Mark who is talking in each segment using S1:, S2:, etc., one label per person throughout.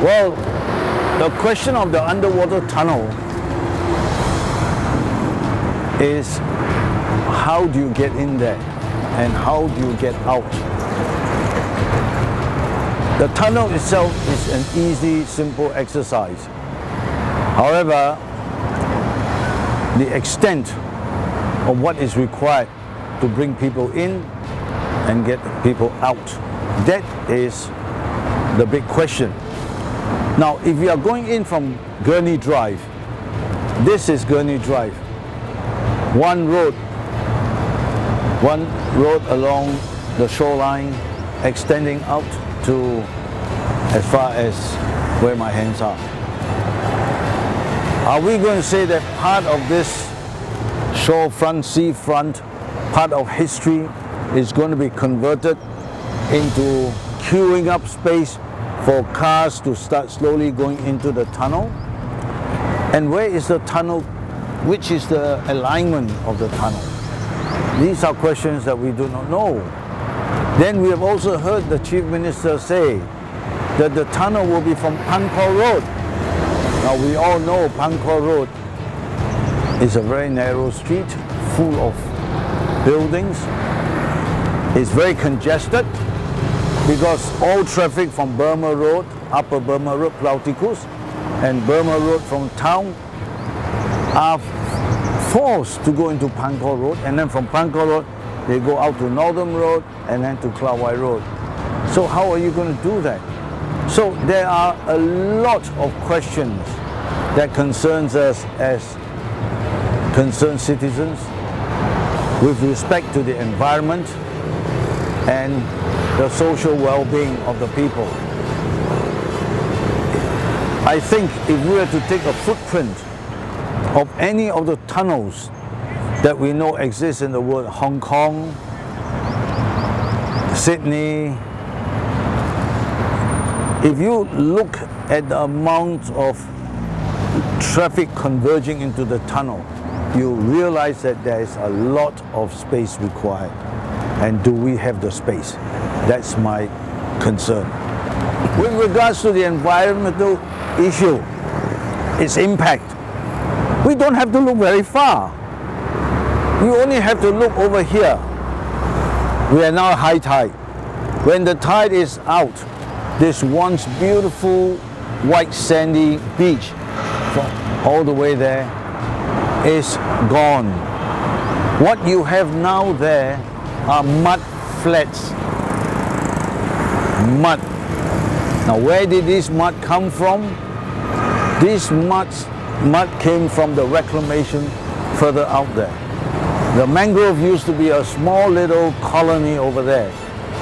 S1: Well, the question of the underwater tunnel is how do you get in there and how do you get out? The tunnel itself is an easy, simple exercise. However, the extent of what is required to bring people in and get people out, that is the big question. Now, if you are going in from Gurney Drive, this is Gurney Drive. One road along the shoreline, extending out to as far as where my hands are. Are we going to say that part of this shorefront, seafront, part of history is going to be converted into queuing up space for cars to start slowly going into the tunnel? And where is the tunnel? Which is the alignment of the tunnel? These are questions that we do not know. Then we have also heard the Chief Minister say that the tunnel will be from Pankor Road. Now we all know Pankor Road is a very narrow street full of buildings. It's very congested because all traffic from Burma Road, Upper Burma Road, Plautikus, and Burma Road from town are forced to go into Pankor Road, and then from Pankor Road they go out to Northern Road and then to Klawai Road. So how are you going to do that? So there are a lot of questions that concerns us as concerned citizens with respect to the environment and the social well-being of the people. I think if we were to take a footprint of any of the tunnels that we know exist in the world, Hong Kong, Sydney, if you look at the amount of traffic converging into the tunnel, you realize that there is a lot of space required. And do we have the space? That's my concern. With regards to the environmental issue, its impact, we don't have to look very far. You only have to look over here. We are now high tide. When the tide is out, this once beautiful white sandy beach from all the way there is gone. What you have now there are mud flats. Mud. Now where did this mud come from? This mud came from the reclamation further out there. The mangrove used to be a small little colony over there,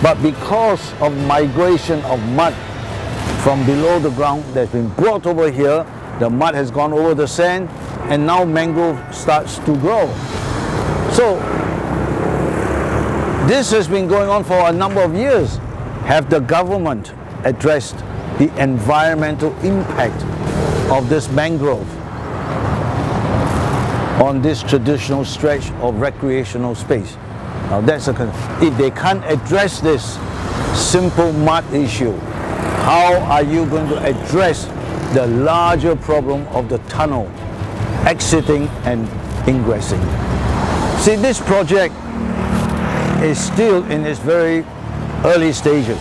S1: but because of migration of mud from below the ground that's been brought over here, the mud has gone over the sand and now mangrove starts to grow. So this has been going on for a number of years. Have the government addressed the environmental impact of this mangrove on this traditional stretch of recreational space? Now that's a concern. If they can't address this simple mud issue, how are you going to address the larger problem of the tunnel exiting and ingressing? See, this project is still in its very early stages.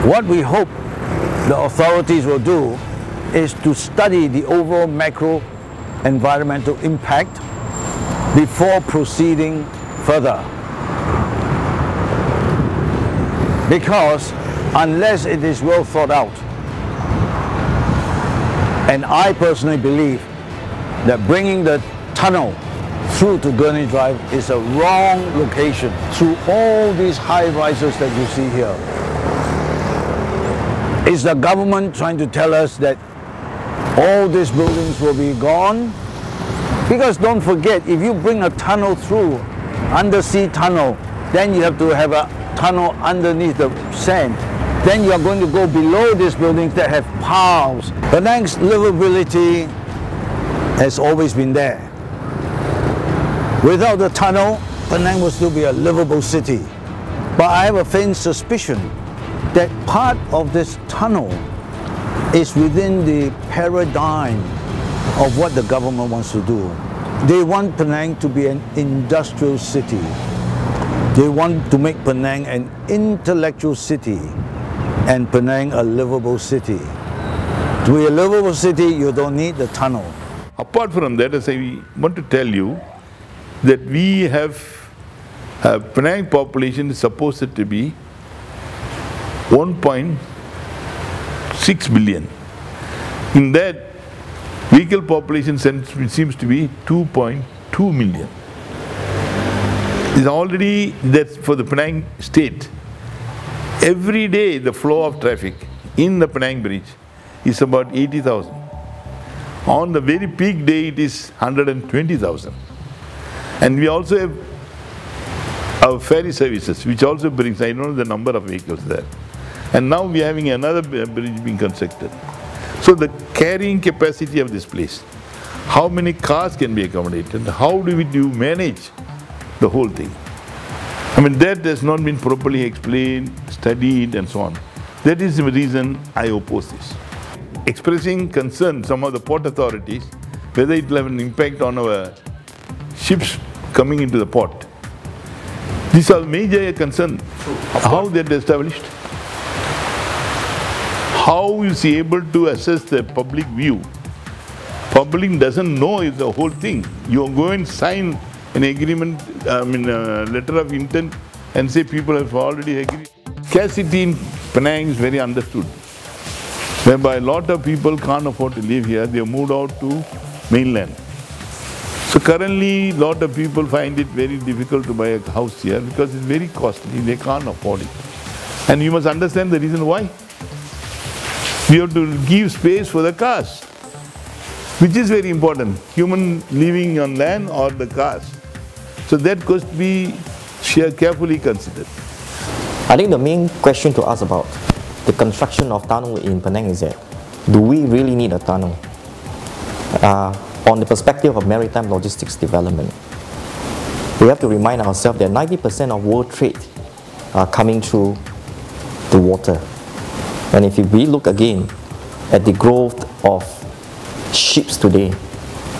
S1: What we hope the authorities will do is to study the overall macro environmental impact before proceeding further. Because unless it is well thought out, and I personally believe that bringing the tunnel through to Gurney Drive is a wrong location through all these high rises that you see here. Is the government trying to tell us that all these buildings will be gone? Because don't forget, if you bring a tunnel through, undersea tunnel, then you have to have a tunnel underneath the sand. Then you are going to go below these buildings that have piles. Penang's livability has always been there. Without the tunnel, Penang will still be a livable city. But I have a faint suspicion that part of this tunnel is within the paradigm of what the government wants to do. They want Penang to be an industrial city. They want to make Penang an intellectual city and Penang a livable city. To be a livable city, you don't need the tunnel.
S2: Apart from that, as I want to tell you that we have Penang population is supposed to be 1.6 billion. In that, vehicle population seems to be 2.2 million. It's already, that's for the Penang state. Every day the flow of traffic in the Penang bridge is about 80,000. On the very peak day it is 120,000. And we also have our ferry services, which also brings, I don't know the number of vehicles there. And now we are having another bridge being constructed. So the carrying capacity of this place, how many cars can be accommodated, how do we manage the whole thing? I mean, that has not been properly explained, studied and so on. That is the reason I oppose this. Expressing concern, some of the port authorities, whether it will have an impact on our ships coming into the port. These are major concerns. How they are established? How is he able to assess the public view? Public doesn't know the whole thing. You go and sign an agreement, a letter of intent and say people have already agreed. Scarcity in Penang is very understood, whereby a lot of people can't afford to live here, they have moved out to mainland. So currently, a lot of people find it very difficult to buy a house here because it's very costly, they can't afford it. And you must understand the reason why. We have to give space for the cars, which is very important. Human living on land or the cars. So that could be carefully considered.
S3: I think the main question to ask about the construction of tunnel in Penang is that, do we really need a tunnel? On the perspective of maritime logistics development, we have to remind ourselves that 90% of world trade are coming through the water. And if we look again at the growth of ships today,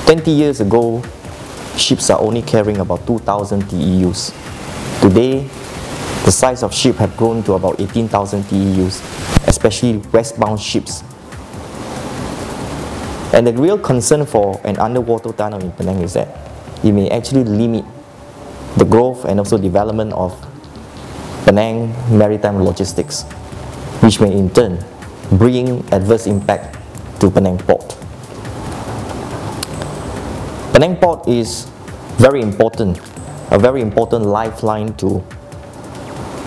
S3: 20 years ago, ships are only carrying about 2,000 TEUs. Today, the size of ship have grown to about 18,000 TEUs, especially westbound ships. And the real concern for an underwater tunnel in Penang is that it may actually limit the growth and also development of Penang maritime logistics, which may in turn bring adverse impact to Penang Port. Penang Port is very important, a very important lifeline to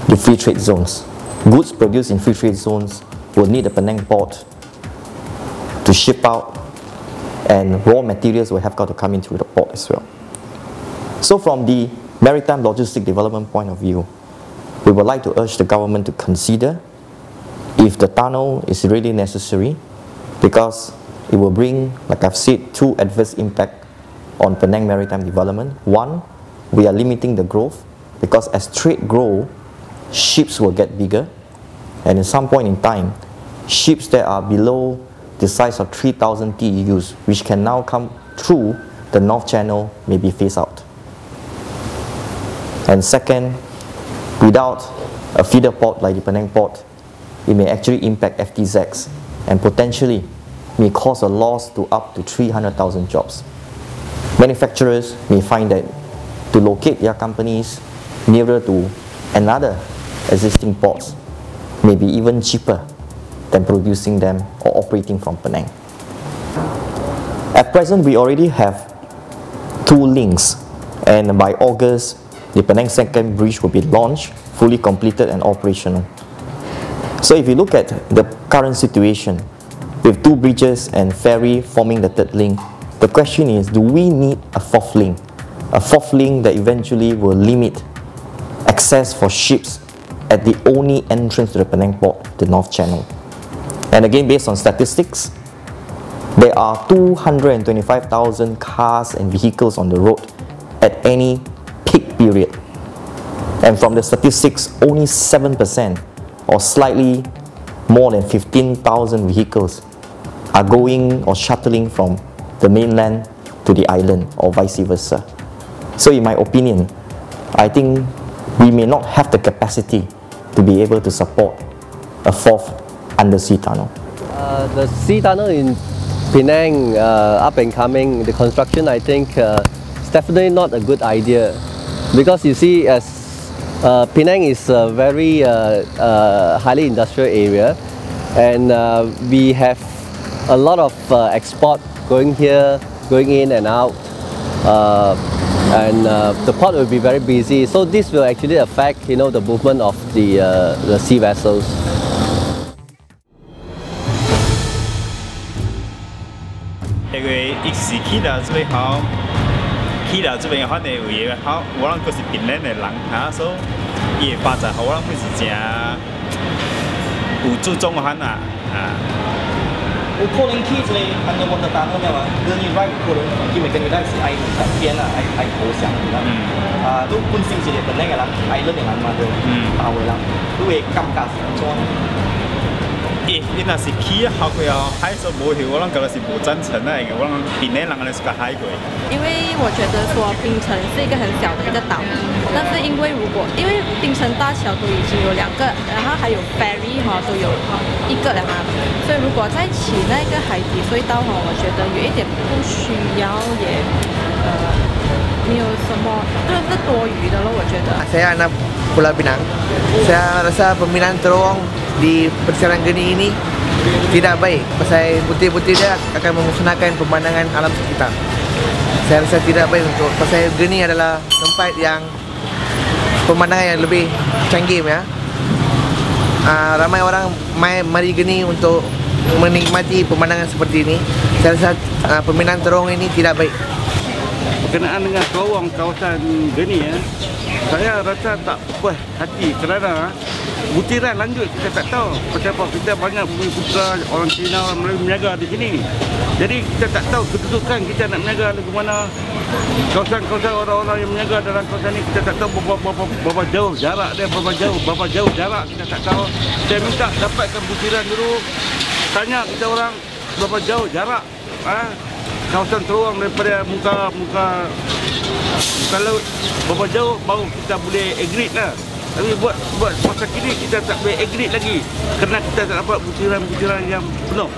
S3: the free trade zones. Goods produced in free trade zones will need the Penang Port to ship out, and raw materials will have got to come in through the port as well. So from the maritime logistic development point of view, we would like to urge the government to consider if the tunnel is really necessary, because it will bring, like I've said, two adverse impacts on Penang maritime development. One, we are limiting the growth, because as trade grows, ships will get bigger, and at some point in time, ships that are below the size of 3,000 TEUs, which can now come through the North Channel, may be phased out. And second, without a feeder port like the Penang Port, it may actually impact FTZs and potentially may cause a loss to up to 300,000 jobs. Manufacturers may find that to locate their companies nearer to another existing ports may be even cheaper than producing them or operating from Penang. At present, we already have two links, and by August, the Penang Second Bridge will be launched, fully completed and operational. So if you look at the current situation, with two bridges and ferry forming the third link, the question is, do we need a fourth link? A fourth link that eventually will limit access for ships at the only entrance to the Penang Port, the North Channel. And again, based on statistics, there are 225,000 cars and vehicles on the road at any peak period. And from the statistics, only 7% or slightly more than 15,000 vehicles are going or shuttling from the mainland to the island or vice versa. So in my opinion, I think we may not have the capacity to be able to support a fourth undersea tunnel.
S4: The sea tunnel in Penang, up and coming, the construction, I think is definitely not a good idea, because you see, as Penang is a very highly industrial area, and we have a lot of export going here, going in and out, and the port will be very busy. So this will actually affect, the movement of the sea vessels.
S5: 因为一时去到这边好，去到这边反正有嘢好，我啷个是槟榔的人哈，所以伊发展好，我啷个是正有注重汉啊啊。
S6: 有可能去这里underwater tunnel咩嘛？跟你 right 可能因為跟你 right 是喺上邊啊，喺頭上啦。都本身是本來嘅人，island 嘅人嘛，都大嘅人，都會感覺上裝。
S5: 你那是去好過啊，海上冇去，我啷個是冇贊成啊，因為我啷邊呢人係個海過。因
S7: 为我觉得说槟城是一个很小的一个岛，但是因为槟城大桥都已经有2个，然后还有 ferry 都有1个了哈，所以如果再起那个海底隧道我觉得有一点不需要，也没有什么，就是多余的了，我觉得。
S8: Saya anak Pulau Pinang. Saya rasa pemindahan terowong di persiaran geni ini tidak baik. Pasal putih-putih dia akan memusnahkan pemandangan alam sekitar. Saya rasa tidak baik untuk pasal geni adalah tempat yang pemandangan yang lebih canggih ya. Ramai orang mari geni untuk menikmati pemandangan seperti ini. Saya rasa pemindahan terowong ini tidak baik.
S9: Berkenaan dengan terowong kawasan geni saya rasa tak puas hati kerana butiran lanjut kita tak tahu. Pasal apa, kita banyak bumi-putra orang Cina, orang Melayu berniaga di sini. Jadi kita tak tahu kedudukan kita nak berniaga di mana. Kawasan-kawasan orang-orang yang berniaga dalam kawasan ini kita tak tahu berapa jauh jarak dia, berapa jauh jarak kita tak tahu. Saya minta dapatkan butiran dulu, tanya kita orang berapa jauh jarak kawasan terowong daripada muka laut, berapa jauh baru kita boleh agree lah. Tapi buat masa kini kita tak boleh agree lagi kerana kita tak dapat butiran-butiran yang penuh.